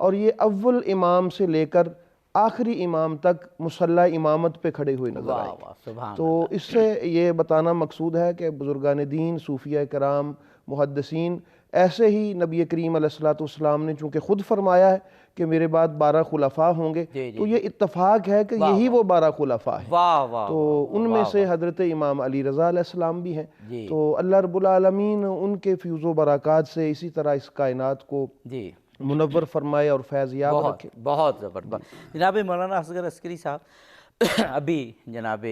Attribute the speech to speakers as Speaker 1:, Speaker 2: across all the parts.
Speaker 1: اور یہ اول امام سے لے کر آخری امام تک مصلی امامت پہ کھڑے ہوئے نظر آئیں گے۔ تو اس سے یہ بتانا مقصود ہے کہ بزرگان دین، صوفیہ کرام، محدثین ایسے ہی نبی کریم علیہ السلام نے چونکہ خود فرمایا ہے کہ میرے بعد 12 خلفاء ہوں گے، تو یہ اتفاق ہے کہ یہی وہ 12 خلفاء ہیں۔ تو ان میں سے حضرت امام علی رضا علیہ السلام بھی ہیں۔ تو اللہ رب العالمین ان کے فیوز و برکات سے اسی طرح اس کائنات کو منور فرمائے اور فیض یاب رکھے۔
Speaker 2: بہت زبردست جناب مولانا اصغر عسکری صاحب، ابھی جناب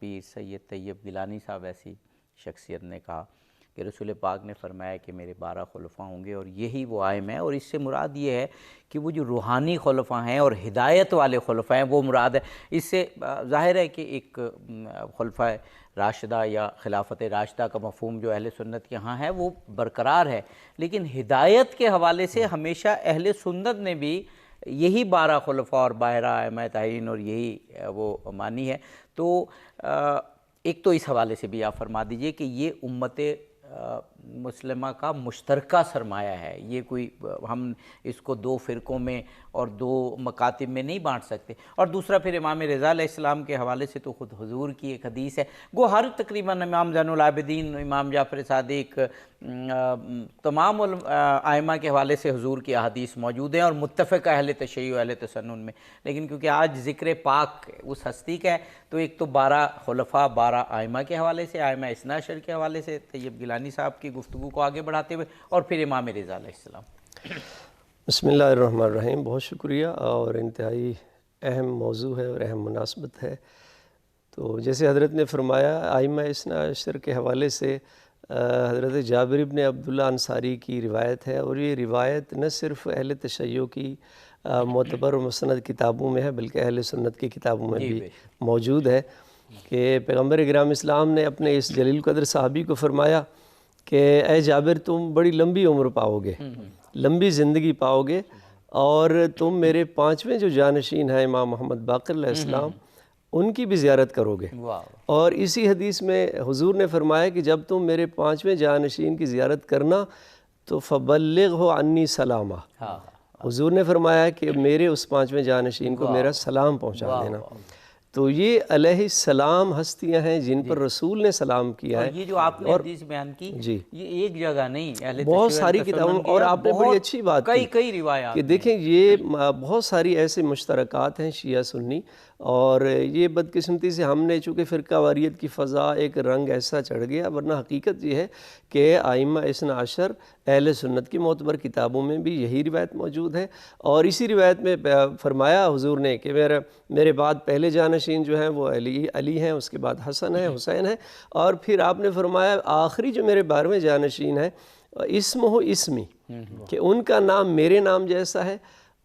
Speaker 2: پیر سید طیب گیلانی صاحب ایسی شخصیت نے کہا کہ رسول پاک نے فرمایا کہ میرے 12 خلفاء ہوں گے اور یہی وہ ائمہ ہیں، اور اس سے مراد یہ ہے کہ وہ جو روحانی خلفاء ہیں اور ہدایت والے خلفاء ہیں وہ مراد ہے۔ اس سے ظاہر ہے کہ ایک خلفاء راشدہ یا خلافت راشدہ کا مفہوم جو اہل سنت کے ہاں ہے وہ برقرار ہے، لیکن ہدایت کے حوالے سے ہمیشہ اہل سنت نے بھی یہی 12 خلفاء اور 12 ائمہ طاہرین اور یہی وہ مانی ہے۔ تو ایک تو اس حوالے سے بھی آپ فرما دیجئے کہ یہ امت مسلمہ کا مشترکہ سرمایہ ہے، یہ کوئی ہم اس کو 2 فرقوں میں اور 2 مکاتب میں نہیں بانٹ سکتے۔ اور دوسرا پھر امام رضا علیہ السلام کے حوالے سے تو خود حضور کی ایک حدیث ہے، وہ ہر تقریباً امام زین العابدین، امام جعفر صادق، تمام ائمہ کے حوالے سے حضور کی احادیث موجود ہیں اور متفق اہل تشیع و اہل تسنن میں، لیکن کیونکہ آج ذکر پاک اس ہستی کا ہے تو ایک تو 12 خلفاء 12 ائمہ کے حوالے سے، ائمہ اثنا عشر کے حوالے سے طیب گیلانی صاحب کی گفتگو کو آگے بڑھاتے ہوئے، اور پھر امام رضا علیہ السلام۔
Speaker 3: بسم اللہ الرحمن الرحیم، بہت شکریہ، اور انتہائی اہم موضوع ہے اور اہم مناسبت ہے۔ تو جیسے حضرت نے فرمایا ائمہ اثنا عشر کے حوالے سے حضرت جابر ابن عبداللہ انصاری کی روایت ہے، اور یہ روایت نہ صرف اہل تشیع کی معتبر و مستند کتابوں میں ہے بلکہ اہل سنت کی کتابوں میں بھی موجود ہے کہ پیغمبر اکرم اسلام نے اپنے اس جلیل قدر صحابی کو فرمایا کہ اے جابر تم بڑی لمبی عمر پاؤ گے، لمبی زندگی پاؤ گے، اور تم میرے 5ویں جو جانشین ہیں امام محمد باقر علیہ السلام ان کی بھی زیارت کرو گے۔ اور اسی حدیث میں حضور نے فرمایا کہ جب تم میرے 5ویں جانشین کی زیارت کرنا تو فبلغہ عنی سلامہ، حضور نے فرمایا کہ میرے اس 5ویں جانشین کو میرا سلام پہنچا دینا۔ تو یہ علیہ السلام ہستیاں ہیں جن پر رسول نے سلام کیا ہے۔
Speaker 2: یہ جو آپ نے حدیث بیان کی یہ ایک جگہ نہیں،
Speaker 3: بہت ساری کتابوں، اور آپ نے بڑی اچھی بات کی
Speaker 2: کئی روایات
Speaker 3: کہ دیکھیں یہ بہت ساری ایسے مشترکات ہیں شیعہ سنی، اور یہ بدقسمتی سے ہم نے چونکہ فرقہ واریت کی فضا ایک رنگ ایسا چڑھ گیا، ورنہ حقیقت یہ ہے کہ ائمہ اثنا عشر اہل سنت کی معتبر کتابوں میں بھی یہی روایت موجود ہے۔ اور اسی روایت میں فرمایا حضور نے کہ میرے بعد پہلے جانشین جو ہیں وہ علی ہیں، اس کے بعد حسن ہے، حسین ہے، اور پھر آپ نے فرمایا آخری جو میرے 12ویں جانشین ہیں اسمہ اسمی، کہ ان کا نام میرے نام جیسا ہے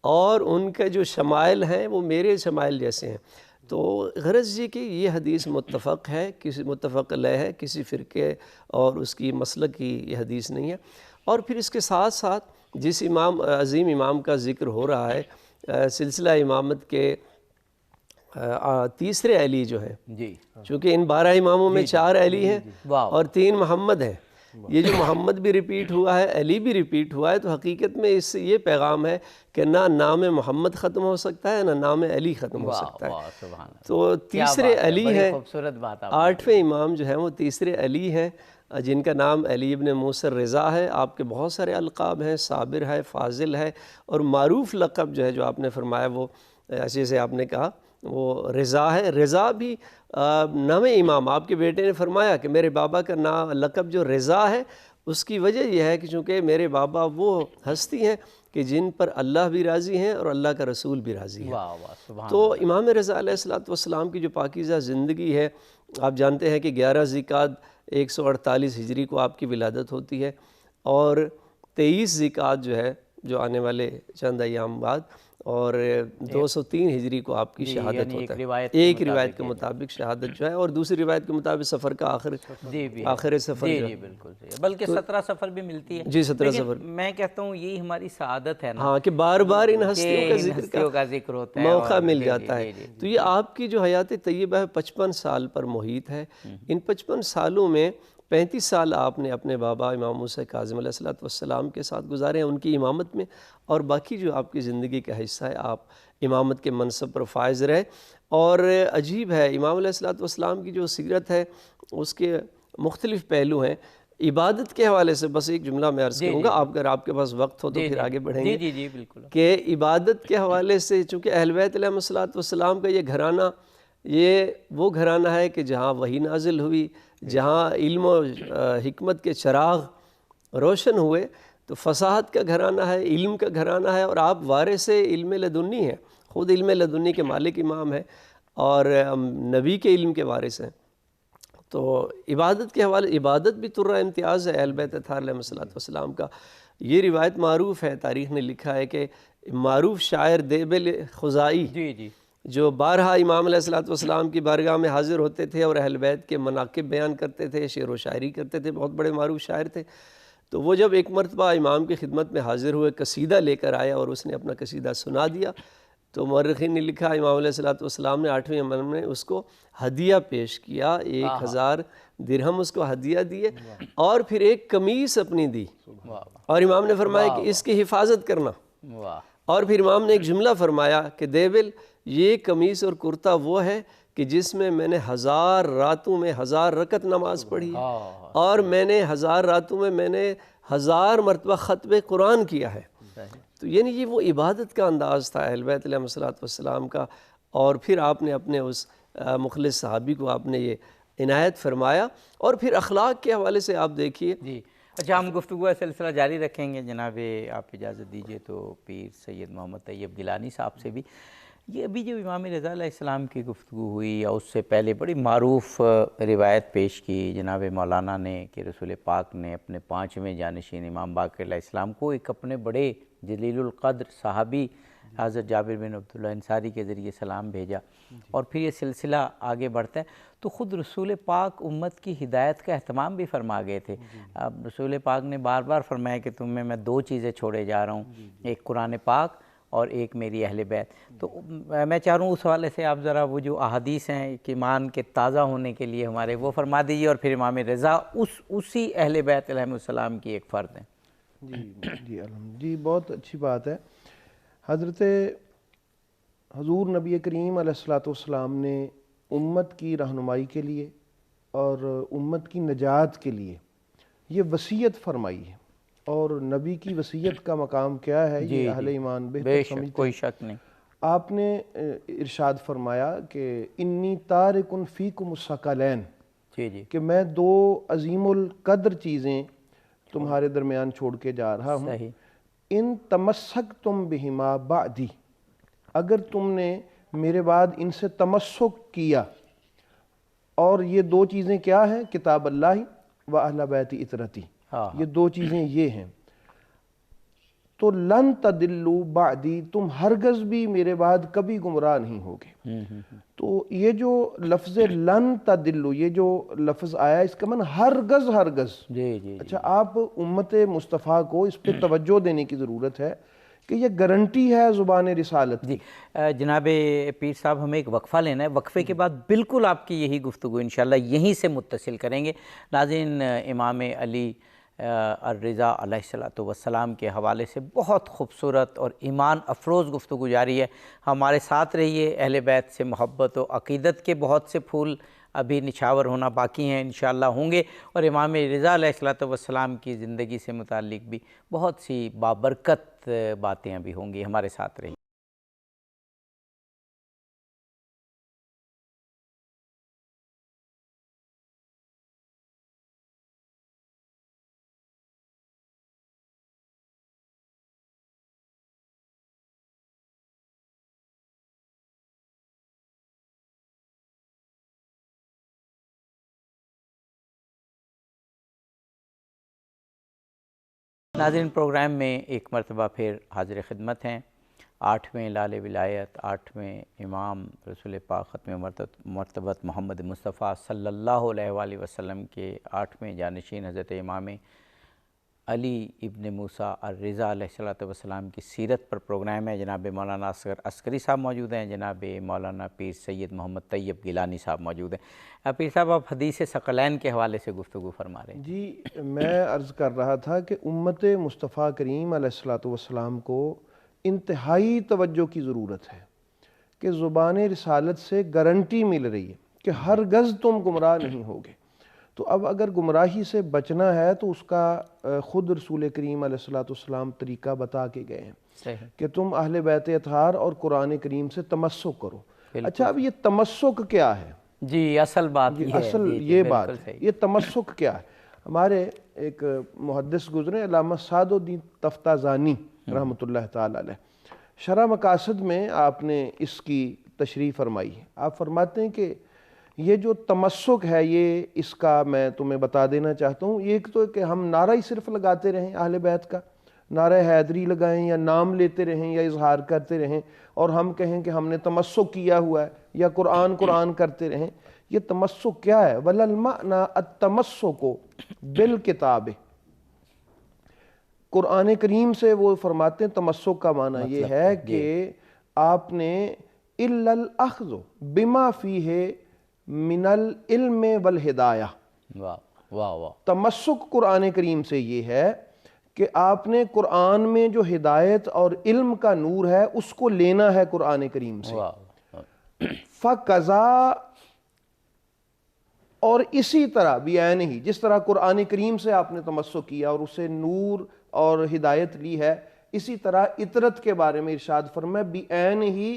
Speaker 3: اور ان کے جو شمائل ہیں وہ میرے شمائل جیسے ہیں۔ تو غرض یہ کہ یہ حدیث متفق ہے، کسی متفق علیہ ہے، کسی فرقے اور اس کی مسلک کی یہ حدیث نہیں ہے۔ اور پھر اس کے ساتھ ساتھ جس امام عظیم امام کا ذکر ہو رہا ہے، سلسلہ امامت کے تیسرے علی جو ہیں، چونکہ ان 12 اماموں میں 4 علی ہیں اور 3 محمد ہیں، یہ جو محمد بھی ریپیٹ ہوا ہے، علی بھی ریپیٹ ہوا ہے، تو حقیقت میں اس سے یہ پیغام ہے کہ نہ نام محمد ختم ہو سکتا ہے نہ نام علی ختم ہو سکتا ہے۔ تو تیسرے علی ہیں، 8ویں امام جو ہیں وہ تیسرے علی ہیں جن کا نام علی ابن موسیٰ رضا ہے۔ آپ کے بہت سارے القاب ہیں، صابر ہے، فاضل ہے، اور معروف لقب جو ہے جو آپ نے فرمایا وہ ایسے سے آپ نے کہا وہ رضا ہے۔ رضا بھی 9ویں امام، آپ کے بیٹے نے فرمایا کہ میرے بابا کا نام لقب جو رضا ہے اس کی وجہ یہ ہے کہ چونکہ میرے بابا وہ ہستی ہیں کہ جن پر اللہ بھی راضی ہیں اور اللہ کا رسول بھی راضی ہے۔ تو امام رضا علیہ السلام کی جو پاکیزہ زندگی ہے، آپ جانتے ہیں کہ 11 ذیقعد 148 ہجری کو آپ کی ولادت ہوتی ہے، اور 23 ذیقعد جو ہے جو آنے والے چند ایام بعد، اور 203 ہجری کو آپ کی شہادت ہوتا ہے، ایک روایت کے مطابق شہادت جو ہے، اور دوسری روایت کے مطابق سفر کا آخر سفر جو ہے،
Speaker 2: بالکل بلکہ 17 سفر بھی ملتی ہے۔
Speaker 3: جی 17 سفر،
Speaker 2: میں کہتا ہوں یہی ہماری سعادت ہے نا،
Speaker 3: ہاں کہ بار بار ان ہستیوں کا ذکر ہوتا ہے، موقع مل جاتا ہے۔ تو یہ آپ کی جو حیات طیبہ ہے 55 سال پر محیط ہے۔ ان 55 سالوں میں 35 سال آپ نے اپنے بابا امام موسیٰ کاظم علیہ السلام کے ساتھ گزارے ہیں ان کی امامت میں، اور باقی جو آپ کی زندگی کا حصہ ہے آپ امامت کے منصب پر فائز رہے۔ اور عجیب ہے امام علیہ السلام کی جو سیرت ہے اس کے مختلف پہلو ہیں۔ عبادت کے حوالے سے بس ایک جملہ میں عرض کروں گا، اگر آپ کے پاس وقت ہو تو پھر آگے بڑھیں گے۔
Speaker 2: جی بالکل۔ کہ
Speaker 3: عبادت کے حوالے سے چونکہ اہل بیت علیہ السلام کا یہ گھرانہ، یہ وہ گھرانہ ہے کہ جہاں وحی نازل ہوئی، جہاں علم و حکمت کے چراغ روشن ہوئے، تو فصاحت کا گھرانہ ہے، علم کا گھرانہ ہے، اور آپ وارث علم لدنی ہیں، خود علم لدنی کے مالک امام ہیں اور نبی کے علم کے وارث ہیں۔ تو عبادت کے حوالے، عبادت بھی ترہ امتیاز ہے اہل بیت اطہار علیہ السلام کا۔ یہ روایت معروف ہے، تاریخ نے لکھا ہے کہ معروف شاعر دیبل خزائی جو بارہا امام علیہ السلام کی بارگاہ میں حاضر ہوتے تھے اور اہل بیت کے مناقب بیان کرتے تھے، شعر و شاعری کرتے تھے، بہت بڑے معروف شاعر تھے۔ تو وہ جب ایک مرتبہ امام کی خدمت میں حاضر ہوئے، قصیدہ لے کر آیا اور اس نے اپنا قصیدہ سنا دیا، تو مورخین نے لکھا امام علیہ السلام نے 8ویں امر میں اس کو ہدیہ پیش کیا، 1000 درہم اس کو ہدیہ دیے، اور پھر ایک قمیص اپنی دی، اور امام نے فرمایا کہ اس کی حفاظت کرنا۔ اور پھر امام نے ایک جملہ فرمایا کہ دیبل، یہ قمیص اور کرتا وہ ہے کہ جس میں میں نے 1000 راتوں میں 1000 رکعت نماز پڑھی ہے، اور میں نے 1000 راتوں میں میں نے 1000 مرتبہ ختم قرآن کیا ہے۔ تو یعنی یہ وہ عبادت کا انداز تھا اہل بیت علیہ السلام کا، اور پھر آپ نے اپنے اس مخلص صحابی کو آپ نے یہ عنایت فرمایا۔ اور پھر اخلاق کے حوالے سے آپ دیکھیے۔
Speaker 2: جی اچھا، ہم گفتگو کا سلسلہ جاری رکھیں گے جناب، آپ اجازت دیجئے تو پیر سید محمد طیب گیلانی صاحب سے بھی یہ ابھی جو امام رضا علیہ السلام کی گفتگو ہوئی، یا اس سے پہلے بڑی معروف روایت پیش کی جناب مولانا نے کہ رسول پاک نے اپنے 5ویں جانشین امام باقر علیہ السلام کو ایک اپنے بڑے جلیل القدر صحابی حضرت جابر بن عبداللہ انصاری کے ذریعے سلام بھیجا، اور پھر یہ سلسلہ آگے بڑھتا ہے۔ تو خود رسول پاک امت کی ہدایت کا اہتمام بھی فرما گئے تھے۔ اب رسول پاک نے بار بار فرمایا کہ تمہیں میں 2 چیزیں چھوڑے جا رہا ہوں، ایک قرآن پاک اور ایک میری اہل بیت۔ تو میں چاہ رہا ہوں اس حوالے سے آپ ذرا وہ جو احادیث ہیں کہ ایمان کے تازہ ہونے کے لیے ہمارے، وہ فرما دیجیے، اور پھر امام رضا اسی اہل بیت علیہ السلام کی ایک فرد ہیں۔
Speaker 1: جی بہت اچھی بات ہے۔ حضرت حضور نبی کریم علیہ السلام نے امت کی رہنمائی کے لیے اور امت کی نجات کے لیے یہ وصیت فرمائی ہے، اور نبی کی وصیت کا مقام کیا ہے یہ اہل ایمان بہتر سمجھتے ہیں۔
Speaker 2: کوئی شک نہیں۔
Speaker 1: آپ نے ارشاد فرمایا کہ انی تارک فیکم الثقلین، کہ میں 2 عظیم القدر چیزیں تمہارے درمیان چھوڑ کے جا رہا ہوں، ان تمسکتم بہما بعدی، اگر تم نے میرے بعد ان سے تمسک کیا، اور یہ 2 چیزیں کیا ہیں؟ کتاب اللہ و اہل بیت اطرتی، یہ 2 چیزیں یہ ہیں، تو لن تدلوا بعدی، تم ہرگز بھی میرے بعد کبھی گمراہ نہیں ہوگے۔ تو یہ جو لفظ لن تدلوا، یہ جو لفظ آیا اس کا معنی ہرگز ہرگز۔ اچھا، آپ امت مصطفیٰ کو اس پہ توجہ دینے کی ضرورت ہے کہ یہ گارنٹی ہے زبان رسالت کی۔
Speaker 2: جناب پیر صاحب، ہمیں ایک وقفہ لینا ہے، وقفے کے بعد بالکل آپ کی یہی گفتگو انشاءاللہ یہیں سے متصل کریں گے۔ ناظرین، امام علی الرضا علیہ السلام کے حوالے سے بہت خوبصورت اور ایمان افروز گفتگو جاری ہے، ہمارے ساتھ رہیے۔ اہل بیت سے محبت و عقیدت کے بہت سے پھول ابھی نچھاور ہونا باقی ہیں، انشاءاللہ ہوں گے، اور امام رضا علیہ السلام کی زندگی سے متعلق بھی بہت سی بابرکت باتیں ابھی ہوں گی، ہمارے ساتھ رہیے۔ ناظرین، پروگرام میں ایک مرتبہ پھر حاضر خدمت ہیں۔ 8ویں لال ولایت، 8ویں امام رسول پاک ختم مرتبت محمد مصطفیٰ صلی اللہ علیہ وآلہ وسلم کے 8ویں جانشین حضرت امام علی ابن موسیٰ الرضا علیہ الصلوۃ والسلام کی سیرت پر پروگرام ہے. جناب مولانا اصغر عسکری صاحب موجود ہیں, جناب مولانا پیر سید محمد طیب گیلانی صاحب موجود ہیں. پیر صاحب آپ حدیث ثقلین کے حوالے سے گفتگو فرما رہے ہیں.
Speaker 1: جی میں عرض کر رہا تھا کہ امت مصطفیٰ کریم علیہ الصلوۃ والسلام کو انتہائی توجہ کی ضرورت ہے کہ زبان رسالت سے گارنٹی مل رہی ہے کہ ہرگز تم گمراہ نہیں ہوگے. تو اب اگر گمراہی سے بچنا ہے تو اس کا خود رسول کریم علیہ الصلوۃ والسلام طریقہ بتا کے گئے ہیں کہ تم اہل بیت اطہار اور قرآن کریم سے تمسک کرو. اچھا اب یہ تمسک کیا ہے؟
Speaker 2: جی اصل بات
Speaker 1: یہ بات ہے, یہ تمسک کیا ہے. ہمارے ایک محدث گزرے علامہ سعد الدین تفتازانی رحمۃ اللہ تعالی علیہ, شرح مقاصد میں آپ نے اس کی تشریح فرمائی ہے. آپ فرماتے ہیں کہ یہ جو تمسک ہے یہ اس کا میں تمہیں بتا دینا چاہتا ہوں. ایک تو کہ ہم نعرہ ہی صرف لگاتے رہیں اہل بیت کا, نعرہ حیدری لگائیں یا نام لیتے رہیں یا اظہار کرتے رہیں اور ہم کہیں کہ ہم نے تمسک کیا ہوا ہے یا قرآن کرتے رہیں. یہ تمسک کیا ہے؟ وَلَلْمَعْنَا التَّمَسُّكُ بِالْكِتَابِ. قرآن کریم سے وہ فرماتے ہیں تمسک کا معنی یہ ہے کہ آپ نے إِلَّا الْأَخْذُ بِمَا فِيهِ من العلم والہدایہ. تمسک قرآن کریم سے یہ ہے کہ آپ نے قرآن میں جو ہدایت اور علم کا نور ہے اس کو لینا ہے قرآن کریم سے. فَقَضَا, اور اسی طرح بعین ہی جس طرح قرآن کریم سے آپ نے تمسک کیا اور اسے نور اور ہدایت لی ہے, اسی طرح اطرت کے بارے میں ارشاد فرمایا بعین ہی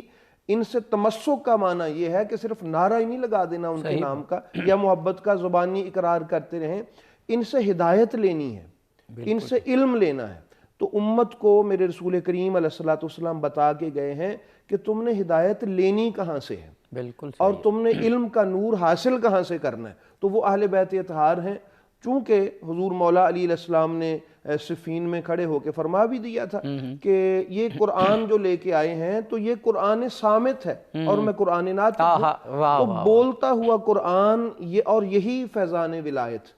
Speaker 1: ان سے تمسک کا معنی یہ ہے کہ صرف نعرہ ہی نہیں لگا دینا ان کے نام کا یا محبت کا زبانی اقرار کرتے رہیں, ان سے ہدایت لینی ہے, ان سے علم لینا ہے. تو امت کو میرے رسول کریم علیہ الصلوۃ والسلام بتا کے گئے ہیں کہ تم نے ہدایت لینی کہاں سے ہے,
Speaker 2: بالکل,
Speaker 1: اور تم نے علم کا نور حاصل کہاں سے کرنا ہے. تو وہ اہل بیت اطہار ہیں. چونکہ حضور مولا علی علیہ السلام نے صفین میں کھڑے ہو کے فرما بھی دیا تھا کہ یہ قرآن جو لے کے آئے ہیں تو یہ قرآن صامت ہے اور میں قرآن ناطق ہوں. تو بولتا ہوا قرآن یہ, اور یہی فیضان ولایت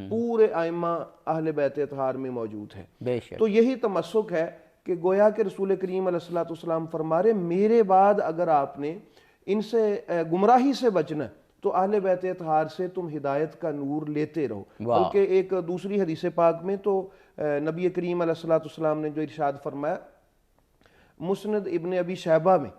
Speaker 1: پورے ائمہ اہل بیت اطہار میں موجود ہے. تو یہی تمسک ہے کہ گویا کہ رسول کریم علیہ الصلوۃ والسلام فرما رہے میرے بعد اگر آپ نے ان سے گمراہی سے بچنا ہے تو اہل بیت اطہار سے تم ہدایت کا نور لیتے رہو. بلکہ ایک دوسری حدیث پاک میں تو نبی کریم علیہ الصلوۃ والسلام نے جو ارشاد فرمایا مسند ابن ابی شیبہ میں,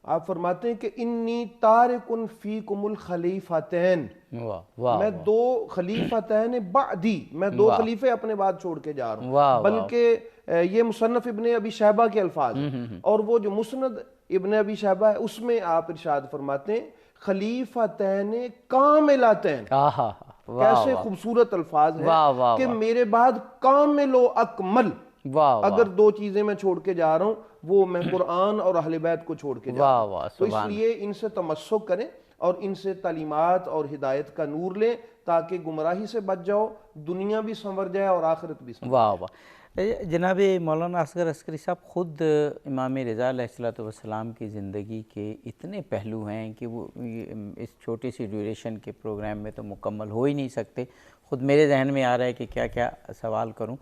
Speaker 1: آپ فرماتے ہیں کہ انی تارکن فیکم الخلیفتین, میں دو خلیفتین بعدی, میں دو خلیفے اپنے بعد چھوڑ کے جا رہا ہوں. بلکہ یہ مصنف ابن ابی شیبہ کے الفاظ ہیں, اور وہ جو مسند ابن ابی شیبہ ہے اس میں آپ ارشاد فرماتے ہیں خلیفتین کاملتین. کیسے خوبصورت الفاظ ہیں کہ میرے بعد کامل و اکمل اگر دو چیزیں میں چھوڑ کے جا رہا ہوں وہ میں قرآن اور اہل بیت کو چھوڑ کے جا رہا ہوں. تو اس لیے ان سے تمسک کریں اور ان سے تعلیمات اور ہدایت کا نور لیں تاکہ گمراہی سے بچ جاؤ, دنیا بھی سنور جائے اور آخرت بھی سنور جائے.
Speaker 2: جناب مولانا اصغر عسکری صاحب, خود امام رضا علیہ الصلوۃ والسلام کی زندگی کے اتنے پہلو ہیں کہ وہ اس چھوٹی سی ڈیوریشن کے پروگرام میں تو مکمل ہو ہی نہیں سکتے. خود میرے ذہن میں آ رہا ہے کہ کیا کیا سوال کروں.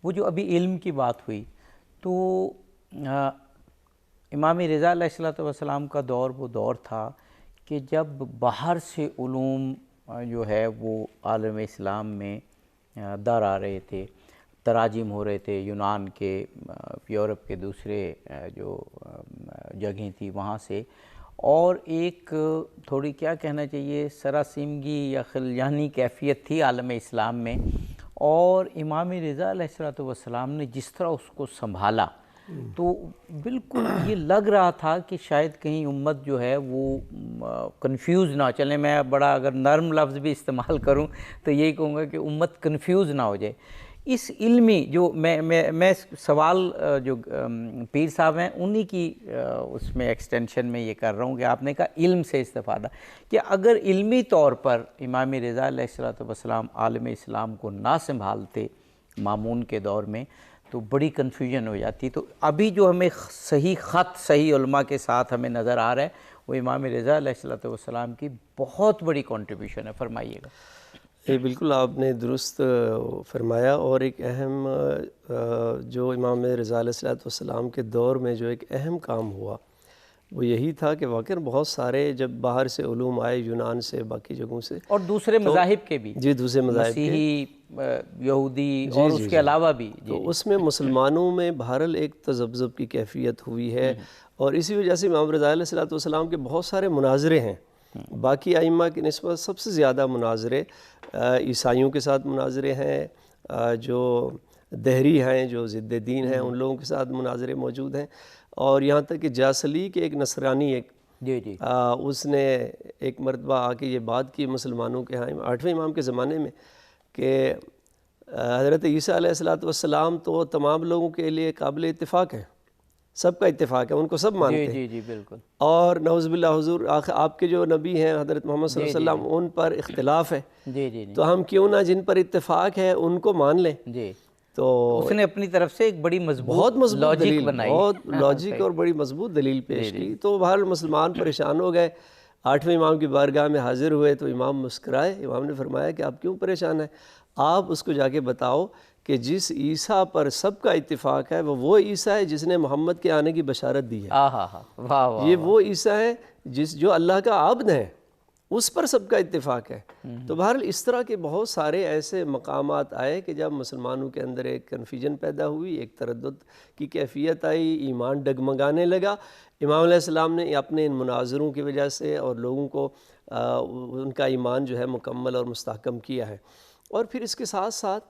Speaker 2: وہ جو ابھی علم کی بات ہوئی تو امام رضا علیہ الصلوۃ والسلام کا دور وہ دور تھا کہ جب باہر سے علوم جو ہے وہ عالم اسلام میں در آ رہے تھے, تراجم ہو رہے تھے یونان کے, یورپ کے دوسرے جو جگہیں تھی وہاں سے, اور ایک تھوڑی کیا کہنا چاہیے سراسیمگی یا خلیانی کیفیت تھی عالم اسلام میں. اور امام رضا علیہ الصلوۃ والسلام نے جس طرح اس کو سنبھالا تو بالکل یہ لگ رہا تھا کہ شاید کہیں امت جو ہے وہ کنفیوز نہ چلے. میں بڑا اگر نرم لفظ بھی استعمال کروں تو یہی کہوں گا کہ امت کنفیوز نہ ہو جائے. اس علمی جو میں سوال جو پیر صاحب ہیں انہی کی اس میں ایکسٹینشن میں یہ کر رہا ہوں کہ آپ نے کہا علم سے استفادہ, کہ اگر علمی طور پر امام رضا علیہ الصلوۃ والسلام عالم اسلام کو نہ سنبھالتے مامون کے دور میں تو بڑی کنفیوژن ہو جاتی. تو ابھی جو ہمیں صحیح خط صحیح علماء کے ساتھ ہمیں نظر آ رہا ہے وہ امام رضا علیہ الصلوۃ والسلام کی بہت بڑی کنٹریبیوشن ہے. فرمائیے گا.
Speaker 3: بالکل آپ نے درست فرمایا. اور ایک اہم جو امام رضا علیہ السلام کے دور میں جو ایک اہم کام ہوا وہ یہی تھا کہ واقعاً بہت سارے جب باہر سے علوم آئے، یونان سے، باقی جگہوں سے،
Speaker 2: اور دوسرے مذاہب کے بھی،
Speaker 3: جی دوسرے مذاہب کے،
Speaker 2: مسیحی، یہودی اور اس کے علاوہ بھی،
Speaker 3: تو اس میں مسلمانوں میں بہرحال ایک تذبذب کی کیفیت ہوئی ہے. اور اسی وجہ سے امام رضا علیہ السلام کے بہت سارے مناظرے ہیں. باقی ائمہ کی نسبت سب سے زیادہ مناظرے عیسائیوں کے ساتھ مناظرے ہیں، جو دہری ہیں، جو ضد دین ہیں، ان لوگوں کے ساتھ مناظرے موجود ہیں. اور یہاں تک کہ جاسلی کے ایک نصرانی اس نے ایک مرتبہ آ کے یہ بات کی مسلمانوں کے ہاں 8ویں امام کے زمانے میں کہ حضرت عیسیٰ علیہ السلام تو تمام لوگوں کے لیے قابل اتفاق ہے، سب کا اتفاق ہے، ان کو سب مانتے ہیں.
Speaker 2: جی بالکل.
Speaker 3: اور نعوذ باللہ حضور آپ کے جو نبی ہیں حضرت محمد صلی اللہ علیہ وسلم ان پر اختلاف ہے، تو ہم کیوں نہ جن پر اتفاق ہے ان کو مان لیں. تو
Speaker 2: اس نے اپنی طرف سے ایک بڑی
Speaker 3: بہت مضبوط
Speaker 2: لاجک
Speaker 3: دلیل،
Speaker 2: بنائی،
Speaker 3: بہت لاجک اور بڑی مضبوط دلیل پیش کی. تو بہرحال مسلمان پریشان ہو گئے. 8ویں امام کی بارگاہ میں حاضر ہوئے تو امام مسکرائے. امام نے فرمایا کہ آپ کیوں پریشان ہیں؟ آپ اس کو جا کے بتاؤ کہ جس عیسیٰ پر سب کا اتفاق ہے وہ عیسیٰ ہے جس نے محمد کے آنے کی بشارت دی ہے. یہ وہ عیسیٰ ہے جو اللہ کا عبد ہے، اس پر سب کا اتفاق ہے. تو بہرحال اس طرح کے بہت سارے ایسے مقامات آئے کہ جب مسلمانوں کے اندر ایک کنفیوژن پیدا ہوئی، ایک تردد کی کیفیت آئی، ایمان ڈگمگانے لگا. امام علیہ السلام نے اپنے ان مناظروں کی وجہ سے اور لوگوں کو ان کا ایمان جو ہے مکمل اور مستحکم کیا ہے. اور پھر اس کے ساتھ ساتھ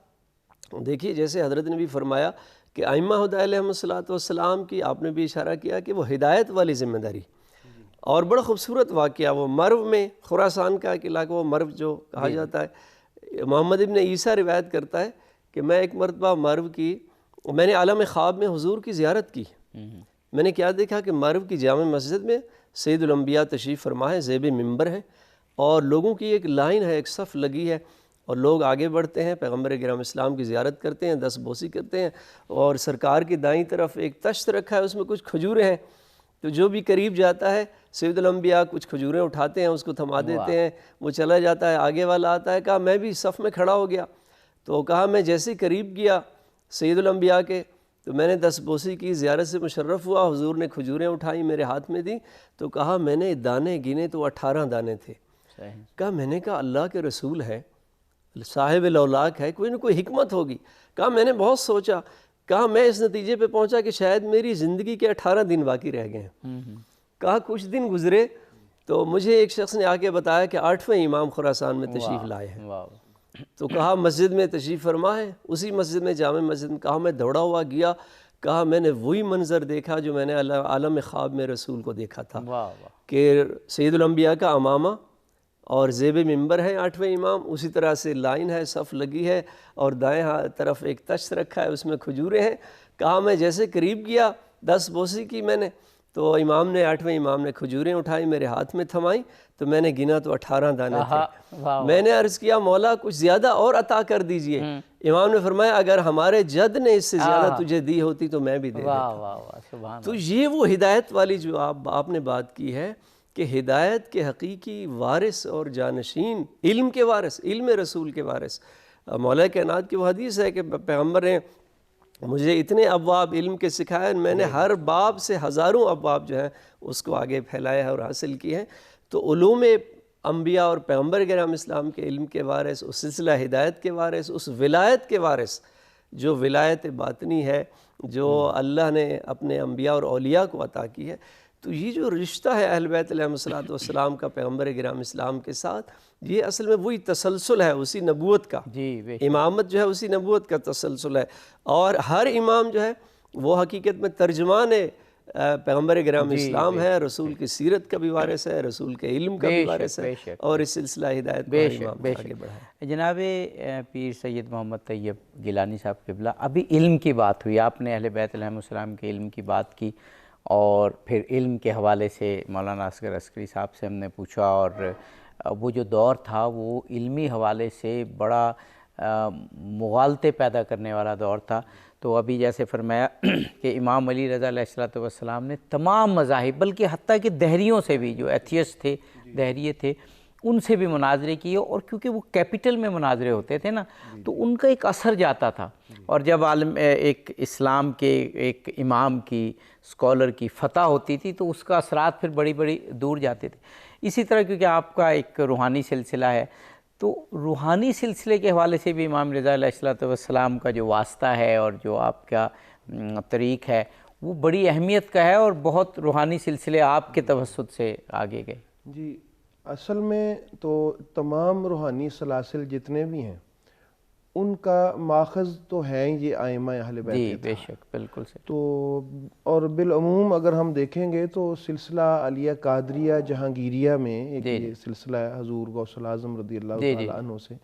Speaker 3: دیکھیے جیسے حضرت نے بھی فرمایا کہ ائمہ ہدیٰ علیہم السلام کی آپ نے بھی اشارہ کیا کہ وہ ہدایت والی ذمہ داری. اور بڑا خوبصورت واقعہ وہ مرو میں، خراسان کا ایک علاقہ، وہ مرو جو کہا جاتا ہے. محمد ابن عیسیٰ روایت کرتا ہے کہ میں ایک مرتبہ مرو کی، میں نے عالم خواب میں حضور کی زیارت کی. میں نے کیا دیکھا کہ مرو کی جامع مسجد میں سید الانبیاء تشریف فرما ہے، زیب منبر ہے، اور لوگوں کی ایک لائن ہے، ایک صف لگی ہے، اور لوگ آگے بڑھتے ہیں، پیغمبر اکرم اسلام کی زیارت کرتے ہیں، دست بوسی کرتے ہیں. اور سرکار کی دائیں طرف ایک تشت رکھا ہے، اس میں کچھ کھجوریں ہیں. تو جو بھی قریب جاتا ہے سید الانبیاء کچھ کھجوریں اٹھاتے ہیں، اس کو تھما دیتے ہیں، وہ چلا جاتا ہے. آگے والا آتا ہے، کہا میں بھی صف میں کھڑا ہو گیا. تو کہا میں جیسے قریب گیا سید الانبیاء کے تو میں نے دست بوسی کی، زیارت سے مشرف ہوا. حضور نے کھجوریں اٹھائیں، میرے ہاتھ میں دیں. تو کہا میں نے دانے گنے تو 18 دانے تھے. کہا میں نے کہا اللہ کے رسول ہے، صاحب لولاک ہے، کوئی نہ کوئی حکمت ہوگی. کہا میں نے بہت سوچا. کہا میں اس نتیجے پہ پہنچا کہ شاید میری زندگی کے 18 دن باقی رہ گئے ہیں. کہا کچھ دن گزرے تو مجھے ایک شخص نے آ کے بتایا کہ 8ویں امام خراسان میں تشریف لائے ہیں. تو کہا مسجد میں تشریف فرما ہے، اسی مسجد میں، جامع مسجد میں. کہا میں دوڑا ہوا گیا. کہا میں نے وہی منظر دیکھا جو میں نے عالم خواب میں رسول کو دیکھا تھا، کہ سید الانبیاء کا امامہ اور زیب منبر ہے 8ویں امام، اسی طرح سے لائن ہے، صف لگی ہے، اور دائیں طرف ایک تشت رکھا ہے، اس میں کھجوریں ہیں. کہا میں جیسے قریب گیا، دست بوسی کی میں نے، تو امام نے 8ویں امام نے کھجوریں اٹھائی، میرے ہاتھ میں تھمائیں. تو میں نے گنا تو 18 دانے تھے. میں نے عرض کیا مولا کچھ زیادہ اور عطا کر دیجئے. امام نے فرمایا اگر ہمارے جد نے اس سے زیادہ تجھے دی ہوتی تو میں بھی دے دیتا. تو یہ وہ ہدایت والی جو آپ نے بات کی ہے کہ ہدایت کے حقیقی وارث اور جانشین، علم کے وارث، علم رسول کے وارث. مولا کائنات کی وہ حدیث ہے کہ پیغمبر نے مجھے اتنے ابواب علم کے سکھائے، میں نے ہر باب سے ہزاروں ابواب جو ہیں اس کو آگے پھیلایا ہے اور حاصل کی ہیں. تو علوم انبیاء اور پیغمبر اکرم اسلام کے علم کے وارث، اس سلسلہ ہدایت کے وارث، اس ولایت کے وارث جو ولایت باطنی ہے، جو اللہ نے اپنے انبیاء اور اولیاء کو عطا کی ہے. تو یہ جو رشتہ ہے اہل بیت علیہم السلام کا پیغمبر اکرم اسلام کے ساتھ، یہ اصل میں وہی تسلسل ہے اسی نبوت کا. امامت جو ہے اسی نبوت کا تسلسل ہے. اور ہر امام جو ہے وہ حقیقت میں ترجمان پیغمبر اکرم اسلام ہے، رسول کی سیرت کا بھی وارث ہے، رسول کے علم کا بھی وارث ہے، اور اس سلسلہ ہدایت کو امام آگے بڑھائے.
Speaker 2: جناب پیر سید محمد طیب گیلانی صاحب قبلہ، ابھی علم کی بات ہوئی، آپ نے اہل بیت علیہم السلام کے علم کی بات کی، اور پھر علم کے حوالے سے مولانا اصغر عسکری صاحب سے ہم نے پوچھا، اور وہ جو دور تھا وہ علمی حوالے سے بڑا مغالطے پیدا کرنے والا دور تھا. تو ابھی جیسے فرمایا کہ امام علی رضا علیہ السلام نے تمام مذاہب، بلکہ حتیٰ کہ دہریوں سے بھی، جو ایتھیسٹ تھے، دہریے تھے، ان سے بھی مناظرے کیے، اور کیونکہ وہ کیپٹل میں مناظرے ہوتے تھے نا تو ان کا ایک اثر جاتا تھا، اور جب عالم ایک اسلام کے ایک امام کی اسکالر کی فتح ہوتی تھی تو اس کا اثرات پھر بڑی بڑی دور جاتے تھے۔ اسی طرح کیونکہ آپ کا ایک روحانی سلسلہ ہے تو روحانی سلسلے کے حوالے سے بھی امام رضا علیہ السلام کا جو واسطہ ہے اور جو آپ کا طریق ہے وہ بڑی اہمیت کا ہے، اور بہت روحانی سلسلے آپ کے توسط سے آگے گئے۔
Speaker 1: جی اصل میں تو تمام روحانی سلاسل جتنے بھی ہیں ان کا ماخذ تو ہیں یہ ائمہ اہل بیت،
Speaker 2: جی بے شک، بالکل صحیح۔
Speaker 1: تو اور بالعموم اگر ہم دیکھیں گے تو سلسلہ علیہ قادریہ جہانگیریہ میں ایک یہ سلسلہ ہے حضور غوث الاعظم رضی اللہ تعالیٰ عنہ سے،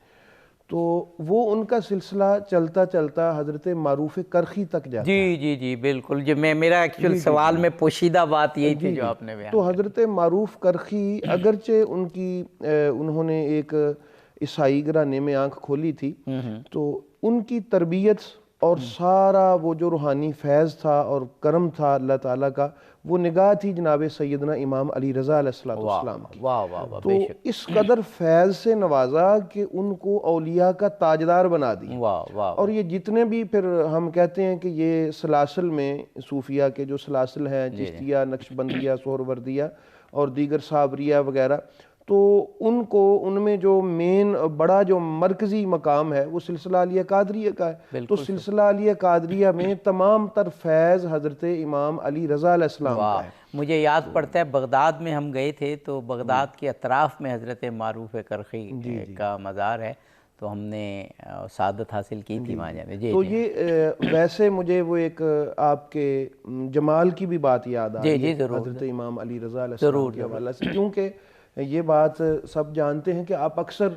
Speaker 1: تو وہ ان کا سلسلہ چلتا چلتا حضرت معروف کرخی تک جاتا ہے۔
Speaker 2: جی جی جی بالکل، جو میرا ایکچوئل سوال میں پوشیدہ بات یہی تھی جو آپ نے بیان۔
Speaker 1: تو حضرت معروف کرخی اگرچہ انہوں نے ایک عیسائی گھرانے میں آنکھ کھولی تھی، تو ان کی تربیت اور سارا وہ جو روحانی فیض تھا اور کرم تھا اللہ تعالیٰ کا، وہ نگاہ تھی جناب سیدنا امام علی رضا علیہ السلام کی۔ تو اس قدر فیض سے نوازا کہ ان کو اولیاء کا تاجدار بنا دیا، اور یہ جتنے بھی پھر ہم کہتے ہیں کہ یہ سلاسل میں صوفیہ کے جو سلاسل ہیں، چشتیہ، نقشبندیہ، سہروردیہ اور دیگر صابریہ وغیرہ، تو ان میں جو مین بڑا جو مرکزی مقام ہے وہ سلسلہ علیہ قادریہ کا ہے۔ تو سلسلہ علیہ قادریہ میں تمام تر فیض حضرت امام علی رضا علیہ السلام کا ہے۔
Speaker 2: مجھے یاد پڑتا ہے بغداد میں ہم گئے تھے تو بغداد کے اطراف میں حضرت معروف کرخی کا مزار ہے، تو ہم نے سعادت حاصل کی تھی وہاں جانے۔
Speaker 1: تو یہ ویسے مجھے وہ ایک آپ کے جمال کی بھی بات یاد آ رہی ہے حضرت امام علی رضا علیہ السلام کے حوالے سے، کیونکہ یہ بات سب جانتے ہیں کہ آپ اکثر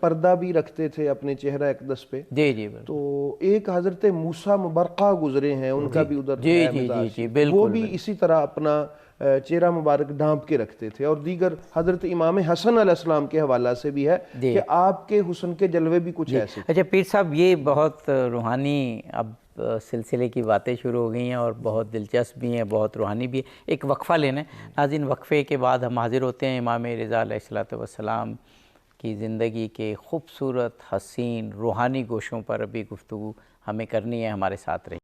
Speaker 1: پردہ بھی رکھتے تھے اپنے چہرہ اقدس پہ۔
Speaker 2: جی جی،
Speaker 1: تو ایک حضرت موسیٰ مبرقہ گزرے ہیں، ان کا بھی ادھر وہ بھی اسی طرح اپنا چہرہ مبارک ڈھانپ کے رکھتے تھے، اور دیگر حضرت امام حسن علیہ السلام کے حوالہ سے بھی ہے کہ آپ کے حسن کے جلوے بھی کچھ ایسے۔
Speaker 2: اچھا پیر صاحب، یہ بہت روحانی اب سلسلے کی باتیں شروع ہو گئی ہیں اور بہت دلچسپ بھی ہیں، بہت روحانی بھی ہے۔ ایک وقفہ لینا ہے ناظرین، وقفے کے بعد ہم حاضر ہوتے ہیں امام رضا علیہ السلام کی زندگی کے خوبصورت حسین روحانی گوشوں پر ابھی گفتگو ہمیں کرنی ہے، ہمارے ساتھ رہی۔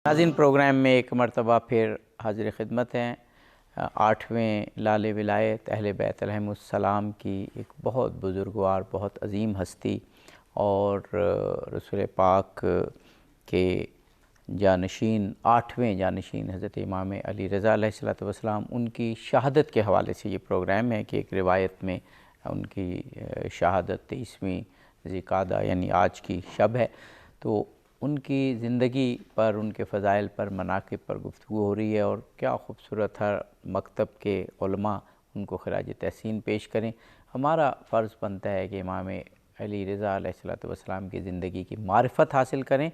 Speaker 2: ناظرین، پروگرام میں ایک مرتبہ پھر حاضر خدمت ہیں۔ 8ویں لال ولایت اہل بیت علیہم السلام کی ایک بہت بزرگوار، بہت عظیم ہستی اور رسول پاک کے جانشین، 8ویں جانشین حضرت امام علی رضا علیہ السلام، ان کی شہادت کے حوالے سے یہ پروگرام ہے کہ ایک روایت میں ان کی شہادت 23ویں ذوالقعدہ یعنی آج کی شب ہے، تو ان کی زندگی پر، ان کے فضائل پر، مناقب پر گفتگو ہو رہی ہے، اور کیا خوبصورت ہر مکتب کے علماء ان کو خراج تحسین پیش کریں۔ ہمارا فرض بنتا ہے کہ امام علی رضا علیہ السلام کی زندگی کی معرفت حاصل کریں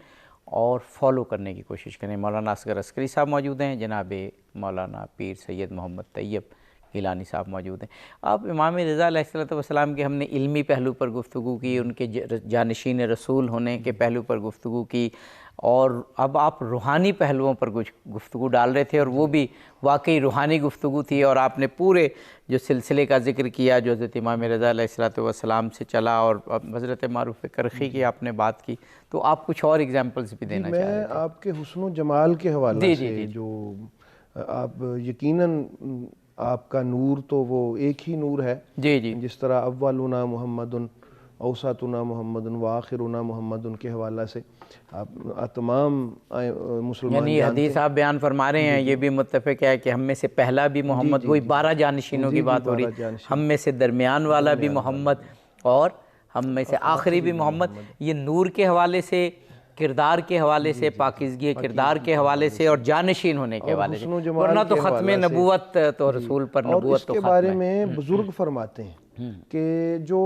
Speaker 2: اور فالو کرنے کی کوشش کریں۔ مولانا اصغر عسکری صاحب موجود ہیں، جناب مولانا پیر سید محمد طیب گیلانی صاحب موجود ہیں۔ آپ امام رضا علیہ السلام کے، ہم نے علمی پہلو پر گفتگو کی، ان کے جانشین رسول ہونے کے پہلو پر گفتگو کی، اور اب آپ روحانی پہلوؤں پر کچھ گفتگو ڈال رہے تھے، اور وہ بھی واقعی روحانی گفتگو تھی، اور آپ نے پورے جو سلسلے کا ذکر کیا جو حضرت امام رضا علیہ السلام سے چلا، اور حضرت معروف کرخی کی آپ نے بات کی، تو آپ کچھ اور ایگزامپلز بھی دینا چاہ رہے تھے۔
Speaker 1: میں آپ کے حسن و جمال کے حوالے سے، جو آپ یقیناً آپ کا نور تو وہ ایک ہی نور ہے، جس طرح اولنا محمد اوسطنا محمد وآخرنا محمد کے حوالہ سے آپ تمام مسلمان
Speaker 2: یعنی حدیث آپ بیان فرما رہے ہیں، یہ بھی متفق ہے کہ ہم میں سے پہلا بھی محمد، وہی 12 جانشینوں کی بات ہو رہی ہے، ہم میں سے درمیان والا بھی محمد اور ہم میں سے آخری بھی محمد۔ یہ نور کے حوالے سے، کردار کے حوالے سے، پاکیزگی کردار کے حوالے سے، اور جانشین ہونے کے حوالے سے، ورنہ تو ختم نبوت تو رسول پر نبوت تو ختم ہے۔
Speaker 1: اور اس کے بارے میں بزرگ فرماتے ہیں کہ جو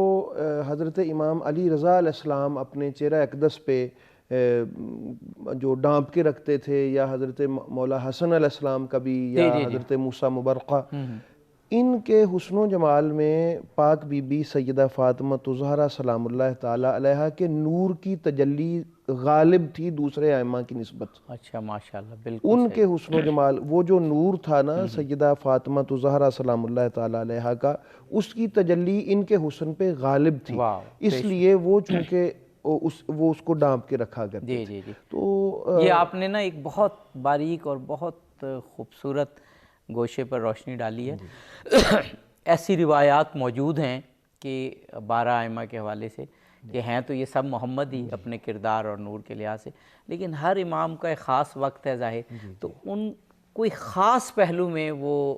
Speaker 1: حضرت امام علی رضا علیہ السلام اپنے چہرہ اقدس پہ جو ڈانپ کے رکھتے تھے، یا حضرت مولا حسن علیہ السلام کا بھی، یا حضرت موسیٰ مبرقہ، ان کے حسن و جمال میں پاک بی بی سیدہ فاطمہ الزہرا سلام اللہ تعالی علیہا کے نور کی تجلی غالب تھی دوسرے ائمہ کی نسبت۔
Speaker 2: اچھا ماشاءاللہ، بالکل
Speaker 1: ان کے حسن و جمال، وہ جو نور تھا نا سیدہ فاطمہ الزہرا سلام اللہ تعالی علیہا کا، اس کی تجلی ان کے حسن پہ غالب تھی، اس لیے وہ چونکہ وہ اس کو ڈانپ کے رکھا کرتے تھے۔
Speaker 2: تو یہ آپ نے نا ایک بہت باریک اور بہت خوبصورت گوشے پر روشنی ڈالی ہے۔ ایسی روایات موجود ہیں کہ 12 ائمہ کے حوالے سے، کہ ہیں تو یہ سب محمد ہی اپنے کردار اور نور کے لحاظ سے، لیکن ہر امام کا ایک خاص وقت ہے ظاہر، تو ان کوئی خاص پہلو میں وہ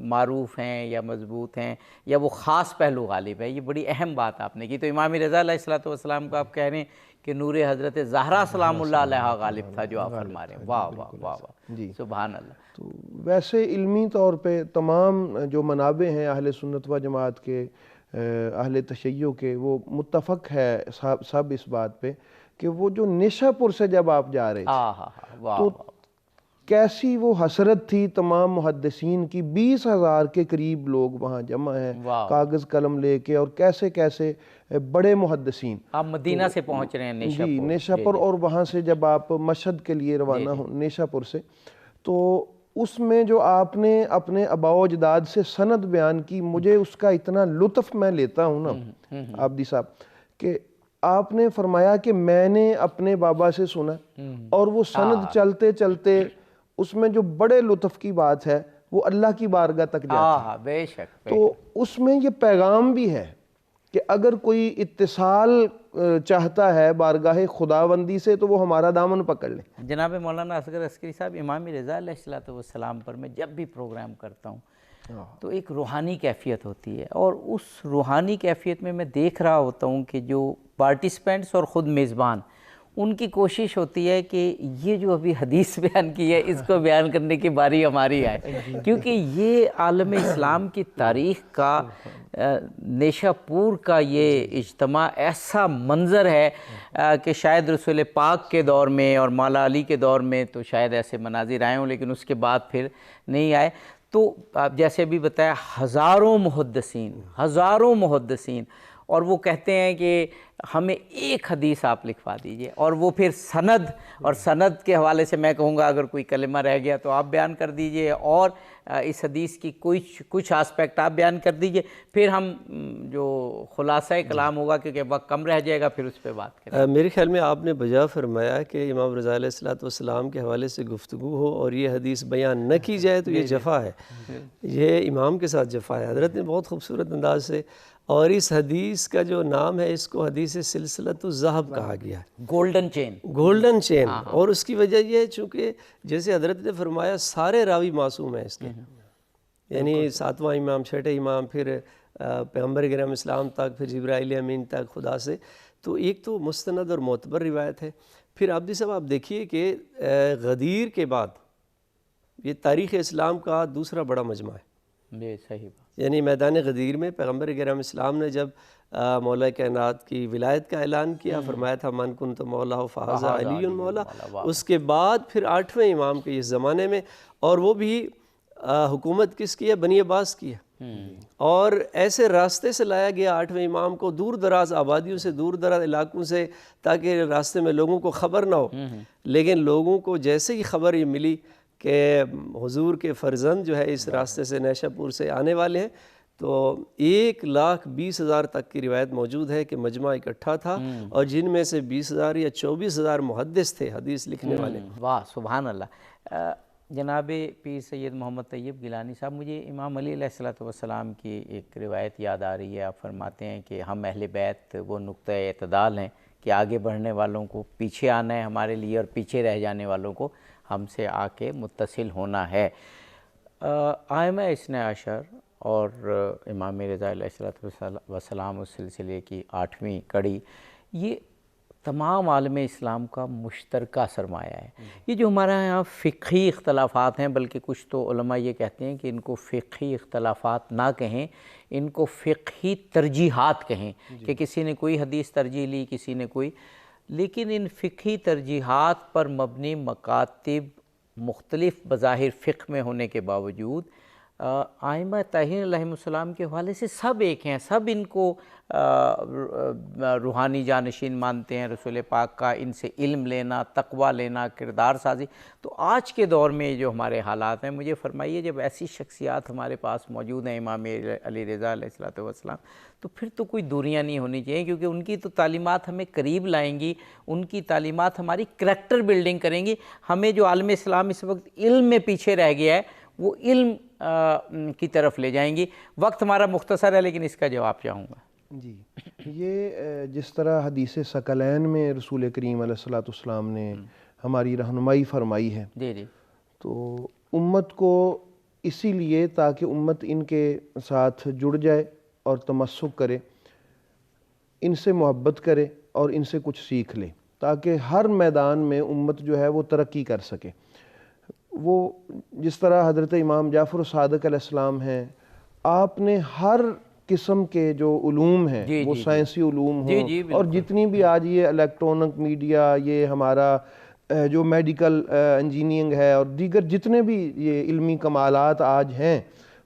Speaker 2: معروف ہیں یا مضبوط ہیں، یا وہ خاص پہلو غالب ہے۔ یہ بڑی اہم بات آپ نے کی۔ تو امام رضا علیہ السلام کو آپ کہہ رہے ہیں کہ نور حضرت زہرا سلام اللہ علیہا غالب تھا، جو آپ فرما رہے ہیں۔ واہ واہ واہ واہ، سبحان اللہ۔
Speaker 1: تو ویسے علمی طور پہ تمام جو منابع ہیں اہل سنت و جماعت کے، اہل تشیع کے، وہ متفق ہے سب اس بات پہ کہ وہ جو نیشا پور سے جب آپ جا رہے تھے تو کیسی وہ حسرت تھی تمام محدثین کی، 20,000 کے قریب لوگ وہاں جمع ہیں کاغذ قلم لے کے، اور کیسے کیسے بڑے محدثین۔
Speaker 2: آپ مدینہ سے پہنچ رہے ہیں نیشا پور،
Speaker 1: نیشا پور، اور وہاں سے جب آپ مشہد کے لیے روانہ ہوں نیشا پور سے، تو اس میں جو آپ نے اپنے آباء و اجداد سے سند بیان کی، مجھے اس کا اتنا لطف میں لیتا ہوں نا عابدی صاحب، کہ آپ نے فرمایا کہ میں نے اپنے بابا سے سنا، اور وہ سند چلتے چلتے اس میں جو بڑے لطف کی بات ہے وہ اللہ کی بارگاہ تک جاتی ہے۔
Speaker 2: بے شک۔
Speaker 1: تو اس میں یہ پیغام بھی ہے کہ اگر کوئی اتصال چاہتا ہے بارگاہ خداوندی سے تو وہ ہمارا دامن پکڑ لے۔
Speaker 2: جناب مولانا اصغر عسکری صاحب، امام رضا علیہ السلام پر میں جب بھی پروگرام کرتا ہوں تو ایک روحانی کیفیت ہوتی ہے، اور اس روحانی کیفیت میں دیکھ رہا ہوتا ہوں کہ جو پارٹیسپینٹس اور خود میزبان، ان کی کوشش ہوتی ہے کہ یہ جو ابھی حدیث بیان کی ہے اس کو بیان کرنے کی باری ہماری آئے، کیونکہ یہ عالم اسلام کی تاریخ کا، نیشا پور کا یہ اجتماع ایسا منظر ہے کہ شاید رسول پاک کے دور میں اور مولا علی کے دور میں تو شاید ایسے مناظر آئے ہوں، لیکن اس کے بعد پھر نہیں آئے۔ تو آپ جیسے بھی بتایا، ہزاروں محدثین، اور وہ کہتے ہیں کہ ہمیں ایک حدیث آپ لکھوا دیجئے، اور وہ پھر سند کے حوالے سے میں کہوں گا اگر کوئی کلمہ رہ گیا تو آپ بیان کر دیجئے، اور اس حدیث کی کچھ آسپیکٹ آپ بیان کر دیجئے، پھر ہم جو خلاصہ کلام ہوگا کیونکہ وقت کم رہ جائے گا پھر اس پہ بات کریں۔
Speaker 3: میرے خیال میں آپ نے بجا فرمایا کہ امام رضا علیہ السلام کے حوالے سے گفتگو ہو اور یہ حدیث بیان نہ کی جائے تو یہ جفا ہے، یہ امام کے ساتھ جفا ہے۔ حضرت نے بہت خوبصورت انداز سے، اور اس حدیث کا جو نام ہے اس کو حدیث سلسلۃ الذہب کہا گیا ہے، گولڈن چین۔ اور اس کی وجہ یہ ہے چونکہ جیسے حضرت نے فرمایا سارے راوی معصوم ہیں اس کے، یعنی 7واں امام، 6ٹھے امام، پھر پیغمبر کریم اسلام تک، پھر جبرائیل امین تک خدا سے، تو ایک تو مستند اور معتبر روایت ہے۔ پھر عابدی صاحب آپ دیکھیے کہ غدیر کے بعد یہ تاریخ اسلام کا دوسرا بڑا مجمع ہے،
Speaker 2: صحیح بات،
Speaker 3: یعنی میدان غدیر میں پیغمبر کریم اسلام نے جب مولا کائنات کی ولایت کا اعلان کیا، فرمایا تھا من کنت مولا فہذا علی مولا، اس کے بعد پھر 8ویں امام کے اس زمانے میں، اور وہ بھی حکومت کس کی ہے؟ بنی عباس کی ہے، اور ایسے راستے سے لایا گیا 8ویں امام کو، دور دراز آبادیوں سے، دور دراز علاقوں سے، تاکہ راستے میں لوگوں کو خبر نہ ہو، لیکن لوگوں کو جیسے ہی خبر یہ ملی کہ حضور کے فرزند جو ہے اس راستے سے نیشا پور سے آنے والے ہیں، تو 1,20,000 تک کی روایت موجود ہے کہ مجمع اکٹھا تھا، اور جن میں سے 20,000 یا 24,000 محدث تھے، حدیث لکھنے والے۔
Speaker 2: واہ سبحان اللہ۔ جناب پیر سید محمد طیب گیلانی صاحب، مجھے امام علی علیہ السلام کی ایک روایت یاد آ رہی ہے۔ آپ فرماتے ہیں کہ ہم اہل بیت وہ نقطہ اعتدال ہیں کہ آگے بڑھنے والوں کو پیچھے آنا ہے ہمارے لیے، اور پیچھے رہ جانے والوں کو ہم سے آ کے متصل ہونا ہے۔ ائمہ اثنا عشر اور امام رضا علیہ السلام اس سلسلے کی 8ویں کڑی، یہ تمام عالم اسلام کا مشترکہ سرمایہ ہے۔ یہ جو ہمارے یہاں فقہی اختلافات ہیں، بلکہ کچھ تو علماء یہ کہتے ہیں کہ ان کو فقہی اختلافات نہ کہیں، ان کو فقہی ترجیحات کہیں، کہ کسی نے کوئی حدیث ترجیح لی، کسی نے کوئی، لیکن ان فقہی ترجیحات پر مبنی مکاتب مختلف بظاہر فقہ میں ہونے کے باوجود ائمہ طاہرین علیہم السلام کے حوالے سے سب ایک ہیں، سب ان کو روحانی جانشین مانتے ہیں رسول پاک کا، ان سے علم لینا، تقوی لینا، کردار سازی۔ تو آج کے دور میں جو ہمارے حالات ہیں، مجھے فرمائیے جب ایسی شخصیات ہمارے پاس موجود ہیں، امام علی رضا علیہ السلام، تو پھر تو کوئی دوریاں نہیں ہونی چاہیے، کیونکہ ان کی تو تعلیمات ہمیں قریب لائیں گی، ان کی تعلیمات ہماری کریکٹر بلڈنگ کریں گی۔ ہمیں جو عالم اسلام اس وقت علم میں پیچھے رہ گیا ہے، وہ علم کی طرف لے جائیں گی۔ وقت ہمارا مختصر ہے، لیکن اس کا جواب چاہوں گا۔
Speaker 1: جی، یہ جس طرح حدیث ثقلین میں رسول کریم علیہ السلام نے ہماری رہنمائی فرمائی ہے،
Speaker 2: جی جی،
Speaker 1: تو امت کو اسی لیے تاکہ امت ان کے ساتھ جڑ جائے اور تمسک کرے، ان سے محبت کرے اور ان سے کچھ سیکھ لے، تاکہ ہر میدان میں امت جو ہے وہ ترقی کر سکے۔ وہ جس طرح حضرت امام جعفر صادق علیہ السلام ہیں، آپ نے ہر قسم کے جو علوم ہیں، وہ سائنسی علوم ہوں اور جتنی بھی آج یہ الیکٹرونک میڈیا، یہ ہمارا جو میڈیکل انجینئرنگ ہے اور دیگر جتنے بھی یہ علمی کمالات آج ہیں،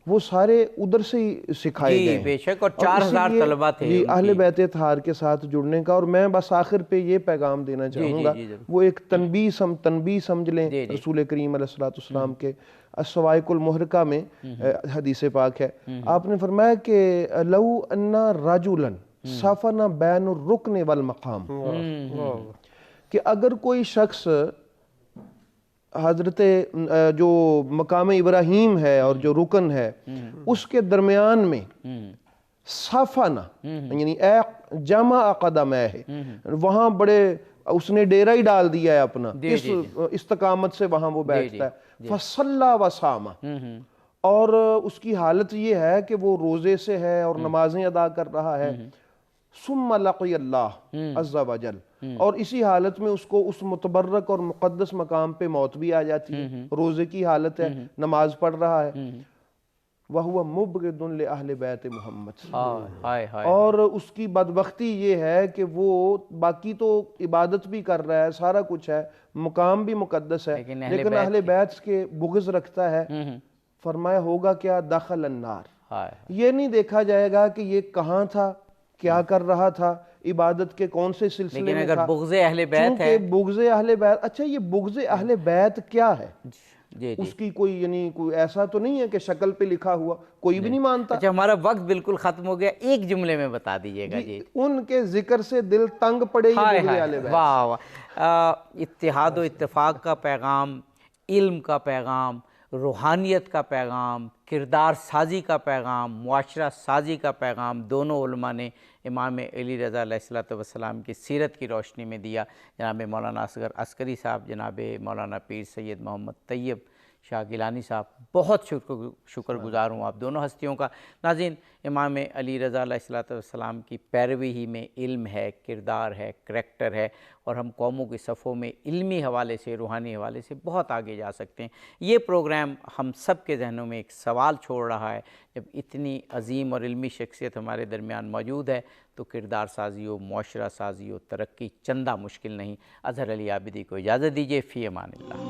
Speaker 1: وہ سارے ادھر سے ہی سکھائے گئے ہیں۔
Speaker 2: بے شک، اور 4000 طلبہ تھے
Speaker 1: یہ اہل بیت اطہار کے ساتھ جڑنے کا، اور میں بس آخر پہ یہ پیغام دینا چاہوں گا، وہ ایک تنبیہ سمجھ لیں رسول کریم علیہ السلام کے الصواعق المحرقہ میں حدیث پاک ہے، آپ نے فرمایا کہ لو ان رجلا سفن بین الرکن والمقام، کہ اگر کوئی شخص حضرت جو مقام ابراہیم ہے اور جو رکن ہے اس کے درمیان میں صافانہ یعنی جمع قدم ہے، وہاں بڑے اس نے ڈیرہ ہی ڈال دیا ہے اپنا، اس استقامت سے وہاں وہ بیٹھتا ہے، فصلى وصام، اور اس کی حالت یہ ہے کہ وہ روزے سے ہے اور نمازیں ادا کر رہا ہے، ثم لقی اللہ عز وجل، اور اسی حالت میں اس کو اس متبرک اور مقدس مقام پہ موت بھی آ جاتی ہے، روزے کی حالت ہے، نماز پڑھ رہا ہے، وَهُوَ مُبْغِضٌ لِأَهْلِ بَيْتِ محمد، اور اس کی بدبختی یہ ہے کہ وہ باقی تو عبادت بھی کر رہا ہے، سارا کچھ ہے، مقام بھی مقدس ہے، لیکن اہل بیت کے بغض رکھتا ہے۔ فرمایا ہوگا کیا؟ دخل النار۔ یہ نہیں دیکھا جائے گا کہ یہ کہاں تھا، کیا کر رہا تھا، عبادت کے کون سے سلسلے میں
Speaker 2: لیکن
Speaker 1: تھا،
Speaker 2: اگر بغض اہل بیت ہے،
Speaker 1: چونکہ بغض اہل بیت، اچھا یہ بغض اہل بیت کیا ہے؟ اس کی کوئی یعنی کوئی ایسا تو نہیں ہے کہ شکل پہ لکھا ہوا کوئی بھی نہیں مانتا۔
Speaker 2: اچھا ہمارا وقت بالکل ختم ہو گیا، ایک جملے میں بتا دیجئے گا جی۔
Speaker 1: ان کے ذکر سے دل تنگ پڑے، یہ بغض اہل بیت۔
Speaker 2: واہ واہ، اتحاد و اتفاق کا پیغام، علم کا پیغام، روحانیت کا پیغام، کردار سازی کا پیغام، معاشرہ سازی کا پیغام، دونوں علماء نے امام علی رضا علیہ السلام کی سیرت کی روشنی میں دیا۔ جناب مولانا اصغر عسکری صاحب، جناب مولانا پیر سید محمد طیب شاہ گیلانی صاحب، بہت شکر گزار ہوں آپ دونوں ہستیوں کا۔ ناظرین، امام علی رضا علیہ السلام کی پیروی ہی میں علم ہے، کردار ہے، کریکٹر ہے، اور ہم قوموں کی صفوں میں علمی حوالے سے، روحانی حوالے سے بہت آگے جا سکتے ہیں۔ یہ پروگرام ہم سب کے ذہنوں میں ایک سوال چھوڑ رہا ہے، جب اتنی عظیم اور علمی شخصیت ہمارے درمیان موجود ہے تو کردار سازی و معاشرہ سازی و ترقی چندہ مشکل نہیں۔ اظہر علی عابدی کو اجازت دیجیے، فی امان اللہ۔